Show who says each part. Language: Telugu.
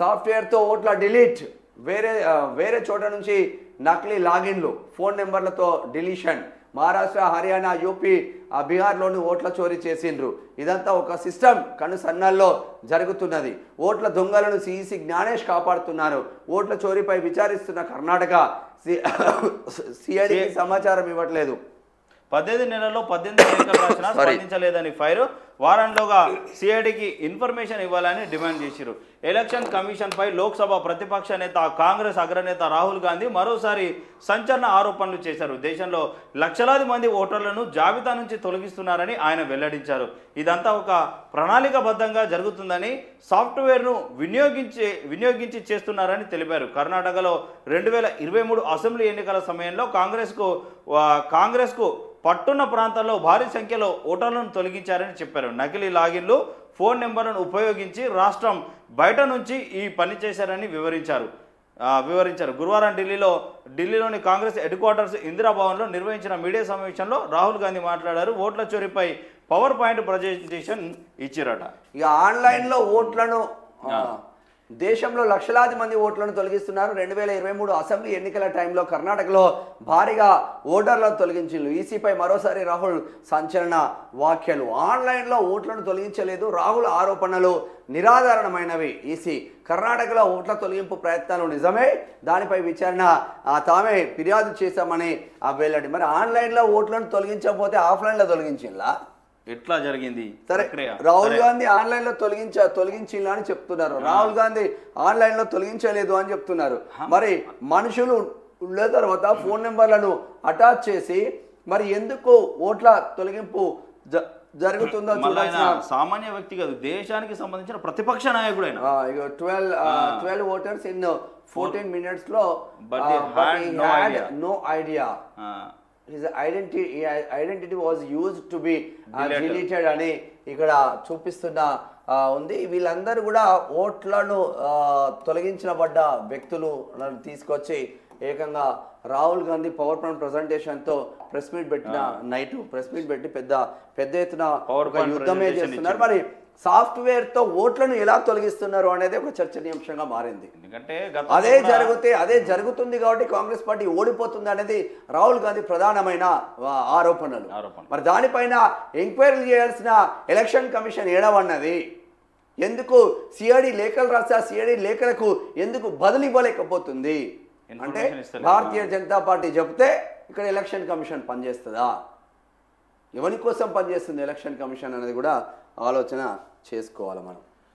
Speaker 1: సాఫ్ట్వేర్తో ఓట్ల డిలీట్, వేరే చోట నుంచి నకిలీ లాగిన్లు, ఫోన్ నెంబర్లతో డిలీషన్. మహారాష్ట్ర, హర్యానా, యూపీ, బీహార్లోని ఓట్ల చోరీ చేసిండ్రు. ఇదంతా ఒక సిస్టమ్ కనుసన్నల్లో జరుగుతున్నది. ఓట్ల దొంగలను సిఈసి జ్ఞానేష్ కాపాడుతున్నారు. ఓట్ల చోరీపై విచారిస్తున్న కర్ణాటక సిఐడికి సమాచారం ఇవ్వట్లేదు.
Speaker 2: 18 నెలల్లో 18 లేఖలు రాసినా స్పందించలేదని ఫైర్. వారంలోగా సిఐడికి ఇన్ఫర్మేషన్ ఇవ్వాలని డిమాండ్ చేశారు. ఎలక్షన్ కమిషన్ పై లోక్సభ ప్రతిపక్ష నేత కాంగ్రెస్ అగ్రనేత రాహుల్ గాంధీ మరోసారి సంచలన ఆరోపణలు చేశారు. దేశంలో లక్షలాది మంది ఓటర్లను జాబితా నుంచి తొలగిస్తున్నారని ఆయన వెల్లడించారు. ఇదంతా ఒక ప్రణాళికాబద్ధంగా జరుగుతుందని, సాఫ్ట్వేర్ను వినియోగించి చేస్తున్నారని తెలిపారు. కర్ణాటకలో 2023 అసెంబ్లీ ఎన్నికల సమయంలో కాంగ్రెస్కు పట్టున్న ప్రాంతాల్లో భారీ సంఖ్యలో ఓటర్లను తొలగించారని చెప్పారు. నకిలీ లాగిన్లు, ఫోన్ నెంబర్లను ఉపయోగించి రాష్ట్రం బయట నుంచి ఈ పని చేశారని వివరించారు. గురువారం ఢిల్లీలోని కాంగ్రెస్ హెడ్ క్వార్టర్స్ ఇందిరాభవన్లో నిర్వహించిన మీడియా సమావేశంలో రాహుల్ గాంధీ మాట్లాడారు. ఓట్ల చోరీపై పవర్ పాయింట్ ప్రజెంటేషన్ ఇచ్చిరట.
Speaker 1: ఇక ఆన్లైన్లో ఓట్లను దేశంలో లక్షలాది మంది ఓట్లను తొలగిస్తున్నారు. 2023 అసెంబ్లీ ఎన్నికల టైంలో కర్ణాటకలో భారీగా ఓటర్లను తొలగించిండ్రు. ఈసీపై మరోసారి రాహుల్ సంచలన వ్యాఖ్యలు. ఆన్లైన్లో ఓట్లను తొలగించలేదు, రాహుల్ ఆరోపణలు నిరాధారణమైనవి. ఈసీ కర్ణాటకలో ఓట్ల తొలగింపు ప్రయత్నాలు నిజమే, దానిపై విచారణ తామే ఫిర్యాదు చేశామని వెల్లడి. మరి ఆన్లైన్లో ఓట్లను తొలగించకపోతే ఆఫ్లైన్లో తొలగించిందా?
Speaker 2: ఎట్లా జరిగింది?
Speaker 1: సరే, రాహుల్ గాంధీ ఆన్లైన్లో తొలగించిందా అని చెప్తున్నారు. రాహుల్ గాంధీ ఆన్లైన్లో తొలగించలేదు అని చెప్తున్నారు. మరి మనుషులు ఉన్న తర్వాత ఫోన్ నెంబర్లను అటాచ్ చేసి మరి ఎందుకు ఓట్ల తొలగింపు జరుగుతుందో చూడాల్సిన
Speaker 2: సామాన్య వ్యక్తి కాదు, దేశానికి సంబంధించిన ప్రతిపక్ష నాయకుడైన
Speaker 1: 12 ఓటర్స్ ఇన్ 14 minutes లో no idea. His identity was used to be deleted అని ఇక్కడ చూపిస్తున్న ఉంది. వీళ్ళందరూ కూడా ఓట్లను తొలగించబడ్డ వ్యక్తులు తీసుకొచ్చి ఏకంగా రాహుల్ గాంధీ పవర్ పాయింట్ ప్రజెంటేషన్తో ప్రెస్ మీట్ పెట్టి పెద్ద ఎత్తున యుద్ధమే చేస్తున్నారు. మరి సాఫ్ట్వేర్తో ఓట్లను ఎలా తొలగిస్తున్నారు అనేది ఒక చర్చనీయాంశంగా మారింది.
Speaker 2: ఎందుకంటే
Speaker 1: అదే జరుగుతుంది కాబట్టి కాంగ్రెస్ పార్టీ ఓడిపోతుంది అనేది రాహుల్ గాంధీ ప్రధానమైన ఆరోపణలు. మరి దానిపైన ఎంక్వైరీ చేయాల్సిన ఎలక్షన్ కమిషన్ ఏడవన్నది. ఎందుకు సిఐడి లేఖలు రాస్తా, సిఐడి లేఖలకు ఎందుకు బదులు ఇవ్వలేకపోతుంది అంటే భారతీయ జనతా పార్టీ చెప్తే ఇక్కడ ఎలక్షన్ కమిషన్ పనిచేస్తుందా? ఎవరి కోసం పనిచేస్తుంది ఎలక్షన్ కమిషన్ అనేది కూడా ఆలోచన చేసుకోవాలి మనం.